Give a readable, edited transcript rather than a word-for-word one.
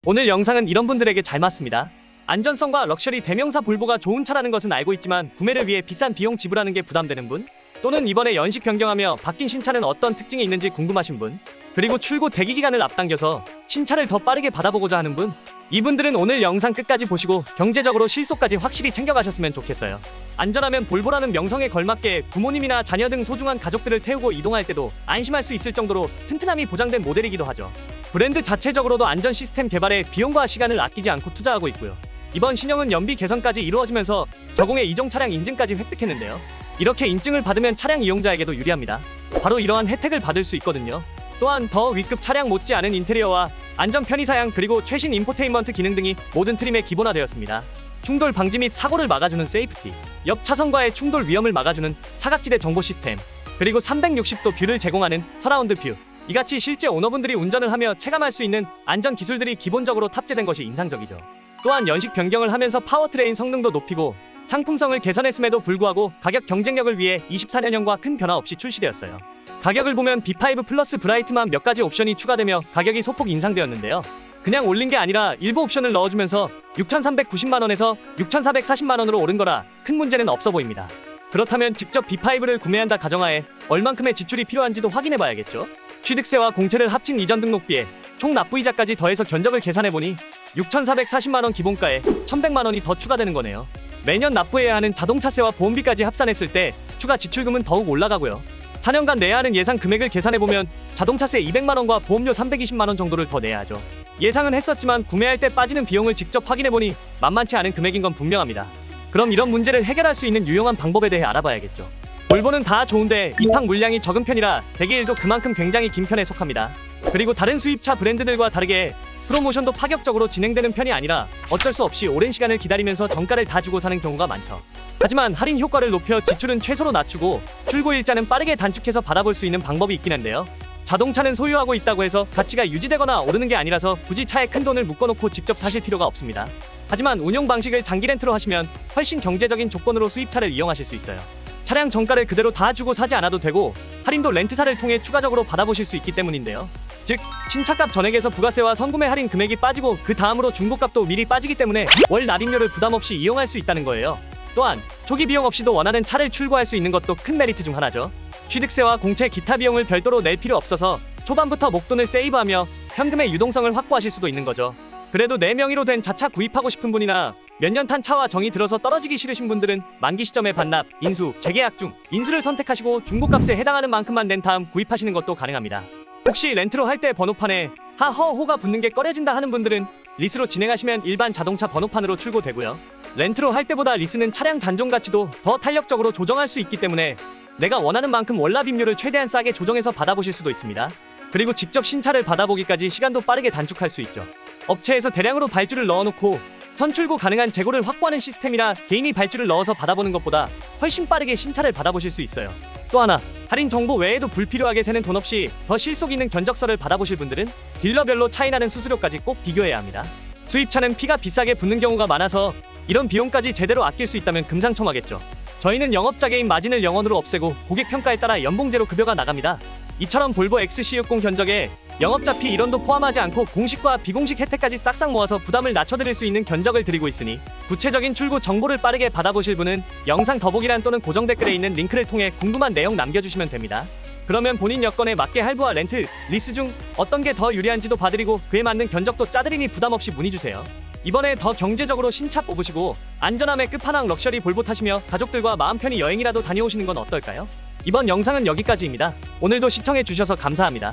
오늘 영상은 이런 분들에게 잘 맞습니다. 안전성과 럭셔리 대명사 볼보가 좋은 차라는 것은 알고 있지만 구매를 위해 비싼 비용 지불하는 게 부담되는 분, 또는 이번에 연식 변경하며 바뀐 신차는 어떤 특징이 있는지 궁금하신 분, 그리고 출고 대기 기간을 앞당겨서 신차를 더 빠르게 받아보고자 하는 분, 이분들은 오늘 영상 끝까지 보시고 경제적으로 실속까지 확실히 챙겨가셨으면 좋겠어요. 안전하면 볼보라는 명성에 걸맞게 부모님이나 자녀 등 소중한 가족들을 태우고 이동할 때도 안심할 수 있을 정도로 튼튼함이 보장된 모델이기도 하죠. 브랜드 자체적으로도 안전 시스템 개발에 비용과 시간을 아끼지 않고 투자하고 있고요. 이번 신형은 연비 개선까지 이루어지면서 저공해 이종 차량 인증까지 획득했는데요. 이렇게 인증을 받으면 차량 이용자에게도 유리합니다. 바로 이러한 혜택을 받을 수 있거든요. 또한 더 위급 차량 못지않은 인테리어와 안전 편의사양 그리고 최신 인포테인먼트 기능 등이 모든 트림에 기본화되었습니다. 충돌 방지 및 사고를 막아주는 세이프티, 옆 차선과의 충돌 위험을 막아주는 사각지대 정보 시스템, 그리고 360도 뷰를 제공하는 서라운드 뷰, 이같이 실제 오너분들이 운전을 하며 체감할 수 있는 안전 기술들이 기본적으로 탑재된 것이 인상적이죠. 또한 연식 변경을 하면서 파워트레인 성능도 높이고 상품성을 개선했음에도 불구하고 가격 경쟁력을 위해 24년형과 큰 변화 없이 출시되었어요. 가격을 보면 B5 플러스 브라이트만 몇 가지 옵션이 추가되며 가격이 소폭 인상되었는데요. 그냥 올린 게 아니라 일부 옵션을 넣어주면서 6,390만원에서 6,440만원으로 오른 거라 큰 문제는 없어 보입니다. 그렇다면 직접 B5를 구매한다 가정하에 얼만큼의 지출이 필요한지도 확인해봐야겠죠. 취득세와 공채를 합친 이전 등록비에 총 납부이자까지 더해서 견적을 계산해보니 6,440만원 기본가에 1,100만원이 더 추가되는 거네요. 매년 납부해야 하는 자동차세와 보험비까지 합산했을 때 추가 지출금은 더욱 올라가고요. 4년간 내야 하는 예상 금액을 계산해보면 자동차세 200만원과 보험료 320만원 정도를 더 내야 하죠. 예상은 했었지만 구매할 때 빠지는 비용을 직접 확인해보니 만만치 않은 금액인 건 분명합니다. 그럼 이런 문제를 해결할 수 있는 유용한 방법에 대해 알아봐야겠죠. 볼보는 다 좋은데 입항 물량이 적은 편이라 대기일도 그만큼 굉장히 긴 편에 속합니다. 그리고 다른 수입차 브랜드들과 다르게 프로모션도 파격적으로 진행되는 편이 아니라 어쩔 수 없이 오랜 시간을 기다리면서 정가를 다 주고 사는 경우가 많죠. 하지만 할인 효과를 높여 지출은 최소로 낮추고 출고 일자는 빠르게 단축해서 받아볼 수 있는 방법이 있긴 한데요. 자동차는 소유하고 있다고 해서 가치가 유지되거나 오르는 게 아니라서 굳이 차에 큰 돈을 묶어놓고 직접 사실 필요가 없습니다. 하지만 운용 방식을 장기 렌트로 하시면 훨씬 경제적인 조건으로 수입차를 이용하실 수 있어요. 차량 정가를 그대로 다 주고 사지 않아도 되고 할인도 렌트사를 통해 추가적으로 받아보실 수 있기 때문인데요. 즉 신차값 전액에서 부가세와 선구매 할인 금액이 빠지고 그 다음으로 중고값도 미리 빠지기 때문에 월 납입료를 부담없이 이용할 수 있다는 거예요. 또한 초기 비용 없이도 원하는 차를 출고할 수 있는 것도 큰 메리트 중 하나죠. 취득세와 공채 기타 비용을 별도로 낼 필요 없어서 초반부터 목돈을 세이브하며 현금의 유동성을 확보하실 수도 있는 거죠. 그래도 내 명의로 된 자차 구입하고 싶은 분이나 몇 년 탄 차와 정이 들어서 떨어지기 싫으신 분들은 만기 시점에 반납, 인수, 재계약 중 인수를 선택하시고 중고값에 해당하는 만큼만 낸 다음 구입하시는 것도 가능합니다. 혹시 렌트로 할 때 번호판에 하허호가 붙는 게 꺼려진다 하는 분들은 리스로 진행하시면 일반 자동차 번호판으로 출고되고요. 렌트로 할 때보다 리스는 차량 잔존 가치도 더 탄력적으로 조정할 수 있기 때문에 내가 원하는 만큼 월납입료를 최대한 싸게 조정해서 받아보실 수도 있습니다. 그리고 직접 신차를 받아보기까지 시간도 빠르게 단축할 수 있죠. 업체에서 대량으로 발주를 넣어놓고 선출고 가능한 재고를 확보하는 시스템이라 개인이 발주를 넣어서 받아보는 것보다 훨씬 빠르게 신차를 받아보실 수 있어요. 또 하나, 할인 정보 외에도 불필요하게 새는 돈 없이 더 실속 있는 견적서를 받아보실 분들은 딜러별로 차이나는 수수료까지 꼭 비교해야 합니다. 수입차는 피가 비싸게 붙는 경우가 많아서 이런 비용까지 제대로 아낄 수 있다면 금상첨화겠죠. 저희는 영업자계인 마진을 0원으로 없애고 고객 평가에 따라 연봉제로 급여가 나갑니다. 이처럼 볼보 XC60 견적에 영업자 피 1원도 포함하지 않고 공식과 비공식 혜택까지 싹싹 모아서 부담을 낮춰드릴 수 있는 견적을 드리고 있으니 구체적인 출고 정보를 빠르게 받아보실 분은 영상 더보기란 또는 고정 댓글에 있는 링크를 통해 궁금한 내용 남겨주시면 됩니다. 그러면 본인 여건에 맞게 할부와 렌트, 리스 중 어떤 게 더 유리한지도 봐드리고 그에 맞는 견적도 짜드리니 부담 없이 문의주세요. 이번에 더 경제적으로 신차 뽑으시고 안전함의 끝판왕 럭셔리 볼보 타시며 가족들과 마음 편히 여행이라도 다녀오시는 건 어떨까요? 이번 영상은 여기까지입니다. 오늘도 시청해주셔서 감사합니다.